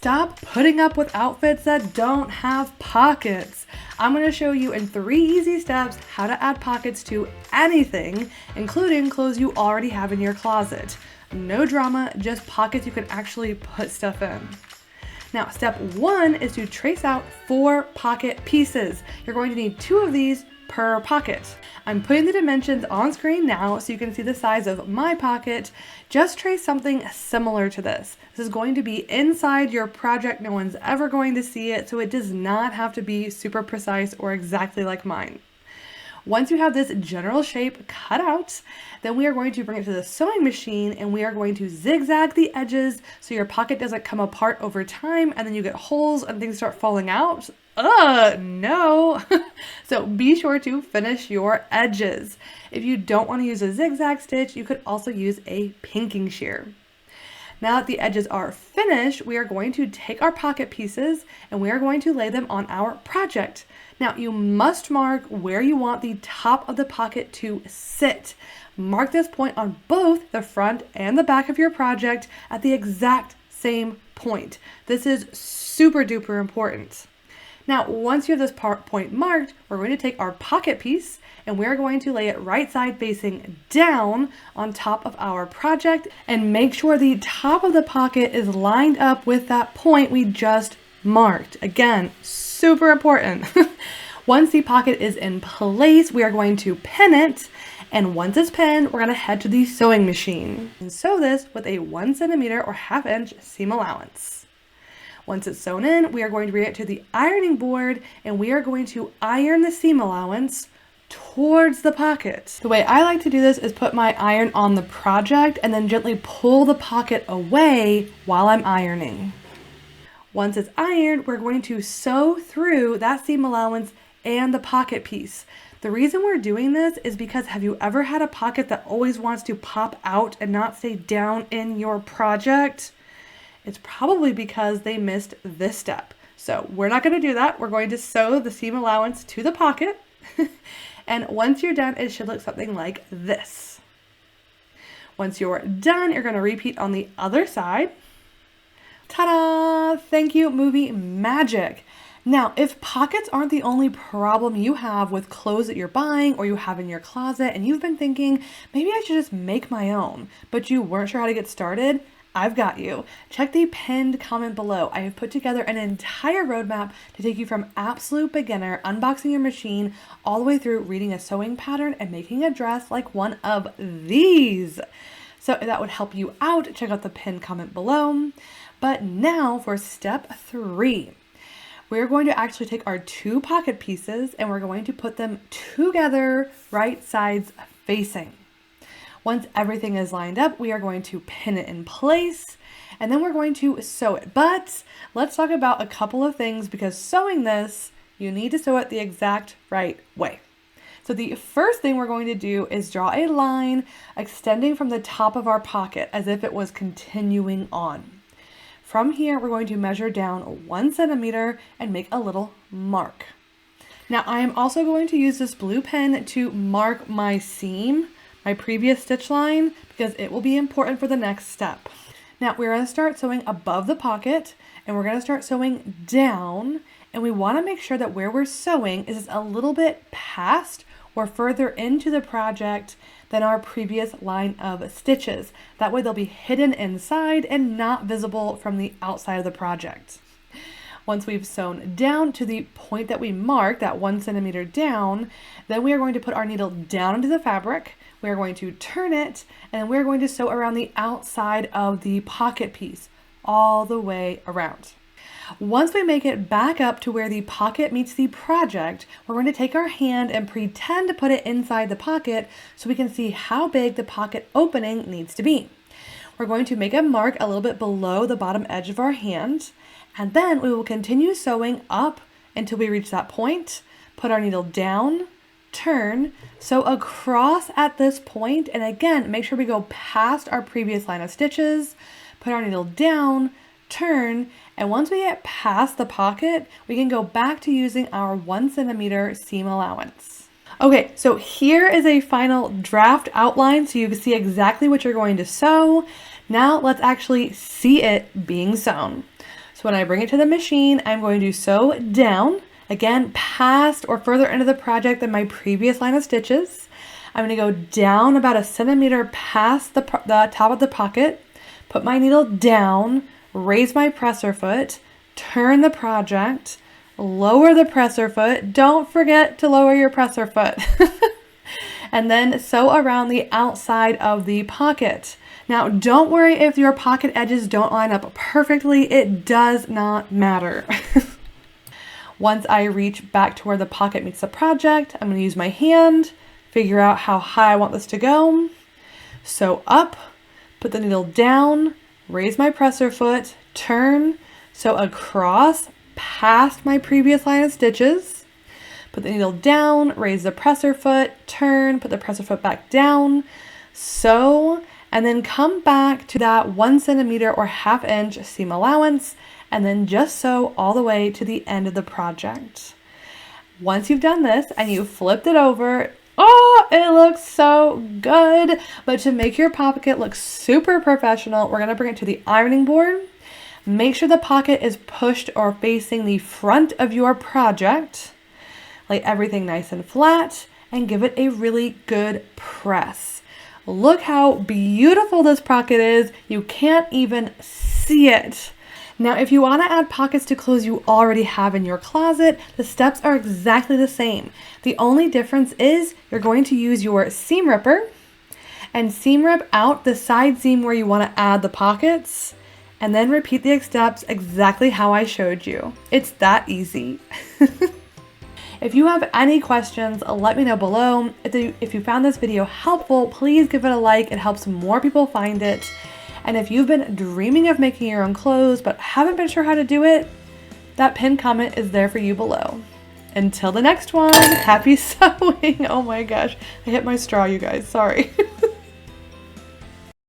Stop putting up with outfits that don't have pockets. I'm going to show you in 3 easy steps how to add pockets to anything, including clothes you already have in your closet. No drama, just pockets you can actually put stuff in. Now, step 1 is to trace out 4 pocket pieces. You're going to need 2 of these per pocket. I'm putting the dimensions on screen now so you can see the size of my pocket. Just trace something similar to this. This is going to be inside your project. No one's ever going to see it, so it does not have to be super precise or exactly like mine. Once you have this general shape cut out, then we are going to bring it to the sewing machine and we are going to zigzag the edges so your pocket doesn't come apart over time and then you get holes and things start falling out. No. So be sure to finish your edges. If you don't want to use a zigzag stitch, you could also use a pinking shear. Now that the edges are finished, we are going to take our pocket pieces and we are going to lay them on our project. Now you must mark where you want the top of the pocket to sit. Mark this point on both the front and the back of your project at the exact same point. This is super duper important. Now, once you have this point marked, we're going to take our pocket piece and we're going to lay it right side facing down on top of our project and make sure the top of the pocket is lined up with that point we just marked. Again, super important. Once the pocket is in place, we are going to pin it. And once it's pinned, we're going to head to the sewing machine and sew this with a 1 centimeter or 1/2 inch seam allowance. Once it's sewn in, we are going to bring it to the ironing board and we are going to iron the seam allowance towards the pocket. The way I like to do this is put my iron on the project and then gently pull the pocket away while I'm ironing. Once it's ironed, we're going to sew through that seam allowance and the pocket piece. The reason we're doing this is because have you ever had a pocket that always wants to pop out and not stay down in your project? It's probably because they missed this step. So we're not going to do that. We're going to sew the seam allowance to the pocket. And once you're done, it should look something like this. Once you're done, you're going to repeat on the other side. Ta-da! Thank you, movie magic. Now, if pockets aren't the only problem you have with clothes that you're buying or you have in your closet and you've been thinking, maybe I should just make my own, but you weren't sure how to get started, I've got you. Check the pinned comment below. I have put together an entire roadmap to take you from absolute beginner, unboxing your machine, all the way through reading a sewing pattern and making a dress like one of these. So if that would help you out, check out the pinned comment below. But now for step 3. We're going to actually take our 2 pocket pieces and we're going to put them together, right sides facing. Once everything is lined up, we are going to pin it in place and then we're going to sew it. But let's talk about a couple of things because sewing this, you need to sew it the exact right way. So the first thing we're going to do is draw a line extending from the top of our pocket as if it was continuing on. From here, we're going to measure down 1 centimeter and make a little mark. Now I am also going to use this blue pen to mark my seam, my previous stitch line, because it will be important for the next step. Now we're going to start sewing above the pocket and we're going to start sewing down, and we want to make sure that where we're sewing is a little bit past or further into the project than our previous line of stitches. That way they'll be hidden inside and not visible from the outside of the project. Once we've sewn down to the point that we marked, that 1 centimeter down, then we are going to put our needle down into the fabric. We are going to turn it and we're going to sew around the outside of the pocket piece all the way around. Once we make it back up to where the pocket meets the project, we're going to take our hand and pretend to put it inside the pocket so we can see how big the pocket opening needs to be. We're going to make a mark a little bit below the bottom edge of our hand, and then we will continue sewing up until we reach that point, put our needle down, turn, sew across at this point, and again, make sure we go past our previous line of stitches, put our needle down, turn, and once we get past the pocket, we can go back to using our 1 centimeter seam allowance. Okay, so here is a final draft outline so you can see exactly what you're going to sew. Now let's actually see it being sewn. So when I bring it to the machine, I'm going to sew down, again, past or further into the project than my previous line of stitches. I'm going to go down about 1 centimeter past the top of the pocket, put my needle down, raise my presser foot, turn the project, lower the presser foot. Don't forget to lower your presser foot. And then sew around the outside of the pocket. Now, don't worry if your pocket edges don't line up perfectly. It does not matter. Once I reach back to where the pocket meets the project, I'm going to use my hand, figure out how high I want this to go. Sew up, put the needle down, raise my presser foot, turn, sew across past my previous line of stitches. Put the needle down, raise the presser foot, turn, put the presser foot back down, sew, and then come back to that 1 centimeter or 1/2 inch seam allowance, and then just sew all the way to the end of the project. Once you've done this and you flipped it over, oh, it looks so good. But to make your pocket look super professional, we're gonna bring it to the ironing board. Make sure the pocket is pushed or facing the front of your project. Lay everything nice and flat and give it a really good press. Look how beautiful this pocket is. You can't even see it. Now, if you want to add pockets to clothes you already have in your closet, the steps are exactly the same. The only difference is you're going to use your seam ripper and seam rip out the side seam where you want to add the pockets, and then repeat the steps exactly how I showed you. It's that easy. If you have any questions, let me know below. If you found this video helpful, please give it a like. It helps more people find it. And if you've been dreaming of making your own clothes but haven't been sure how to do it, that pinned comment is there for you below. Until the next one, happy sewing. Oh my gosh, I hit my straw, you guys, sorry.